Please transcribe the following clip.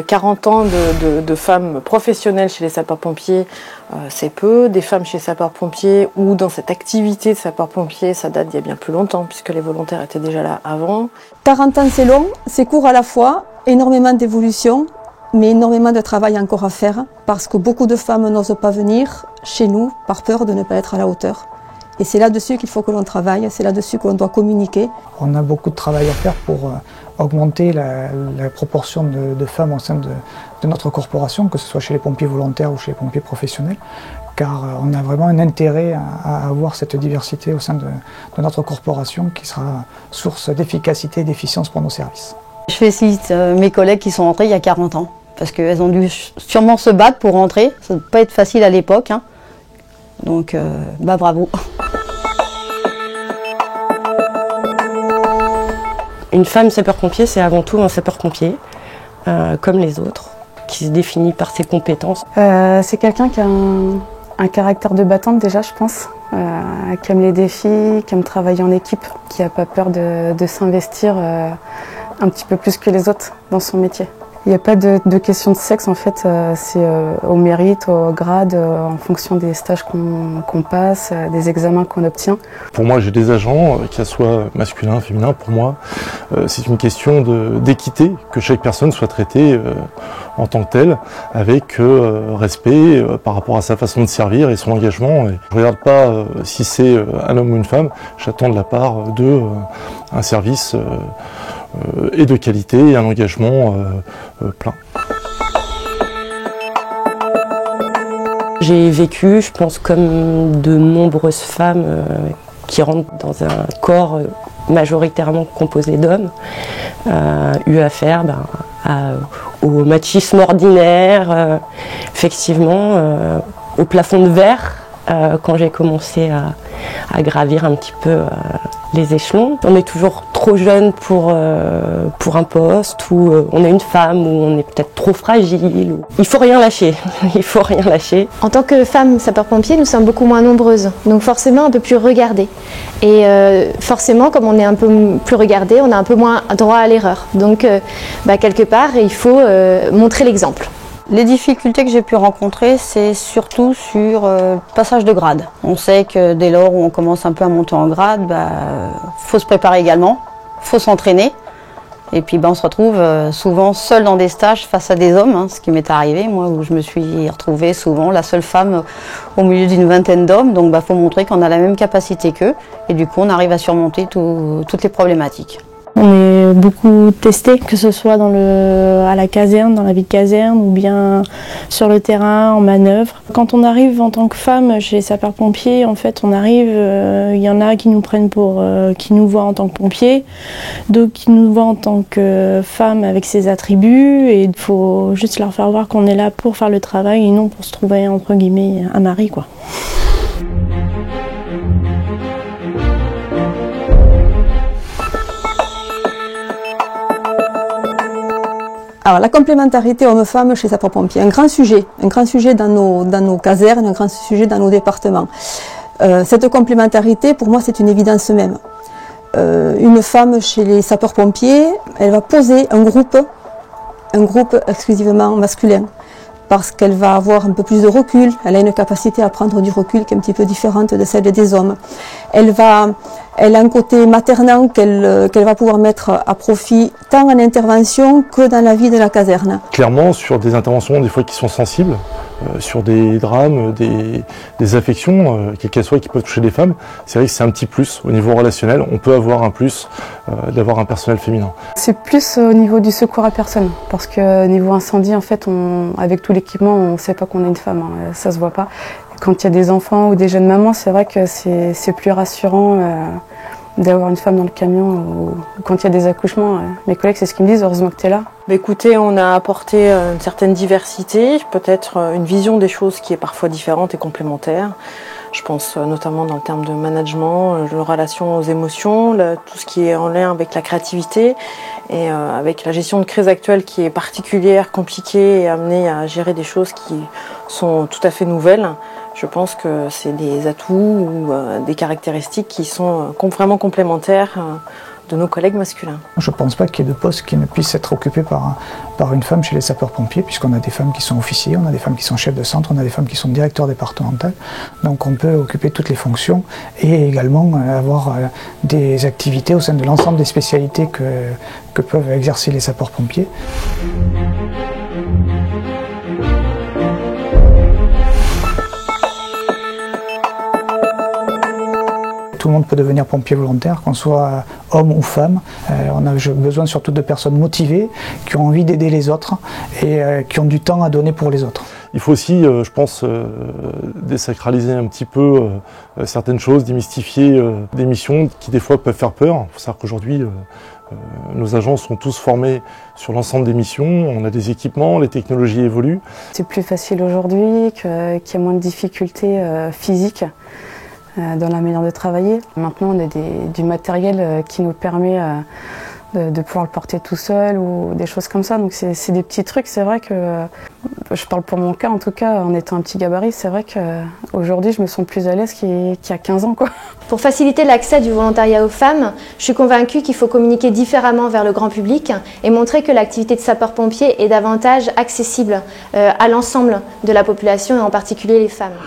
40 ans de femmes professionnelles chez les sapeurs-pompiers, c'est peu. Des femmes chez les sapeurs-pompiers ou dans cette activité de sapeurs-pompiers, ça date d'il y a bien plus longtemps puisque les volontaires étaient déjà là avant. 40 ans c'est long, c'est court à la fois, énormément d'évolution, mais énormément de travail encore à faire parce que beaucoup de femmes n'osent pas venir chez nous par peur de ne pas être à la hauteur. Et c'est là-dessus qu'il faut que l'on travaille, c'est là-dessus qu'on doit communiquer. On a beaucoup de travail à faire pour augmenter la proportion de femmes au sein de notre corporation, que ce soit chez les pompiers volontaires ou chez les pompiers professionnels, car on a vraiment un intérêt à avoir cette diversité au sein de notre corporation qui sera source d'efficacité et d'efficience pour nos services. Je félicite mes collègues qui sont rentrés il y a 40 ans, parce qu'elles ont dû sûrement se battre pour rentrer, ça ne doit pas être facile à l'époque, hein. Donc bravo. Une femme sapeur-pompier, c'est avant tout un sapeur-pompier, comme les autres, qui se définit par ses compétences. C'est quelqu'un qui a un caractère de battante déjà, je pense, qui aime les défis, qui aime travailler en équipe, qui n'a pas peur de s'investir un petit peu plus que les autres dans son métier. Il n'y a pas de question de sexe, en fait, c'est au mérite, au grade, en fonction des stages qu'on passe, des examens qu'on obtient. Pour moi, j'ai des agents, qu'ils soient masculins, féminins, pour moi, c'est une question d'équité, que chaque personne soit traitée en tant que telle, avec respect par rapport à sa façon de servir et son engagement. Et je ne regarde pas si c'est un homme ou une femme, j'attends de la part d'eux un service et de qualité et un engagement plein. J'ai vécu, je pense, comme de nombreuses femmes qui rentrent dans un corps majoritairement composé d'hommes, eu affaire au machisme ordinaire, effectivement, au plafond de verre, quand j'ai commencé à gravir un petit peu les échelons. On est toujours trop jeune pour un poste, ou on est une femme, ou on est peut-être trop fragile. Il faut rien lâcher, il faut rien lâcher. En tant que femme sapeur-pompier, nous sommes beaucoup moins nombreuses, donc forcément un peu plus regardées. Et forcément, comme on est un peu plus regardées, on a un peu moins droit à l'erreur. Donc quelque part, il faut montrer l'exemple. Les difficultés que j'ai pu rencontrer, c'est surtout sur le passage de grade. On sait que dès lors où on commence un peu à monter en grade, faut se préparer également, faut s'entraîner. Et puis on se retrouve souvent seul dans des stages face à des hommes, hein, ce qui m'est arrivé, moi, où je me suis retrouvée souvent la seule femme au milieu d'une vingtaine d'hommes. Donc faut montrer qu'on a la même capacité qu'eux. Et du coup, on arrive à surmonter toutes les problématiques. On est beaucoup testé, que ce soit à la caserne, dans la vie de caserne, ou bien sur le terrain, en manœuvre. Quand on arrive en tant que femme chez les sapeurs-pompiers, en fait, on arrive, il y en a qui nous prennent qui nous voient en tant que pompiers, d'autres qui nous voient en tant que femme avec ses attributs, et il faut juste leur faire voir qu'on est là pour faire le travail et non pour se trouver, entre guillemets, un mari, quoi. Alors la complémentarité homme-femme chez les sapeurs-pompiers, un grand sujet dans nos casernes, un grand sujet dans nos départements. Cette complémentarité, pour moi, c'est une évidence même. Une femme chez les sapeurs-pompiers, elle va poser un groupe exclusivement masculin, parce qu'elle va avoir un peu plus de recul, elle a une capacité à prendre du recul qui est un petit peu différente de celle des hommes. Elle a un côté maternant qu'elle va pouvoir mettre à profit tant en intervention que dans la vie de la caserne. Clairement, sur des interventions des fois qui sont sensibles, sur des drames, des affections, quelles qu'elles soient, qui peuvent toucher des femmes, c'est vrai que c'est un petit plus au niveau relationnel. On peut avoir un plus d'avoir un personnel féminin. C'est plus au niveau du secours à personne, parce que niveau incendie, en fait, avec tout l'équipement, on ne sait pas qu'on est une femme, hein, ça se voit pas. Quand il y a des enfants ou des jeunes mamans, c'est vrai que c'est plus rassurant d'avoir une femme dans le camion, ou quand il y a des accouchements. Mes collègues, c'est ce qu'ils me disent, heureusement que tu es là. Écoutez, on a apporté une certaine diversité, peut-être une vision des choses qui est parfois différente et complémentaire. Je pense notamment dans le terme de management, de relation aux émotions, tout ce qui est en lien avec la créativité et avec la gestion de crise actuelle qui est particulière, compliquée et amenée à gérer des choses qui sont tout à fait nouvelles. Je pense que c'est des atouts ou des caractéristiques qui sont vraiment complémentaires de nos collègues masculins. Je ne pense pas qu'il y ait de poste qui ne puisse être occupé par une femme chez les sapeurs-pompiers, puisqu'on a des femmes qui sont officiers, on a des femmes qui sont chefs de centre, on a des femmes qui sont directeurs départementaux. Donc on peut occuper toutes les fonctions et également avoir des activités au sein de l'ensemble des spécialités que peuvent exercer les sapeurs-pompiers. Tout le monde peut devenir pompier volontaire, qu'on soit homme ou femme. On a besoin surtout de personnes motivées, qui ont envie d'aider les autres et qui ont du temps à donner pour les autres. Il faut aussi, je pense, désacraliser un petit peu certaines choses, démystifier des missions qui des fois peuvent faire peur. Il faut savoir qu'aujourd'hui, nos agents sont tous formés sur l'ensemble des missions, on a des équipements, les technologies évoluent. C'est plus facile aujourd'hui, qu'il y a moins de difficultés physiques dans la manière de travailler. Maintenant, on a du matériel qui nous permet de pouvoir le porter tout seul ou des choses comme ça. Donc c'est des petits trucs. C'est vrai que, je parle pour mon cas en tout cas, en étant un petit gabarit, c'est vrai qu'aujourd'hui je me sens plus à l'aise qu'il y a 15 ans, quoi. Pour faciliter l'accès du volontariat aux femmes, je suis convaincue qu'il faut communiquer différemment vers le grand public et montrer que l'activité de sapeur-pompier est davantage accessible à l'ensemble de la population et en particulier les femmes.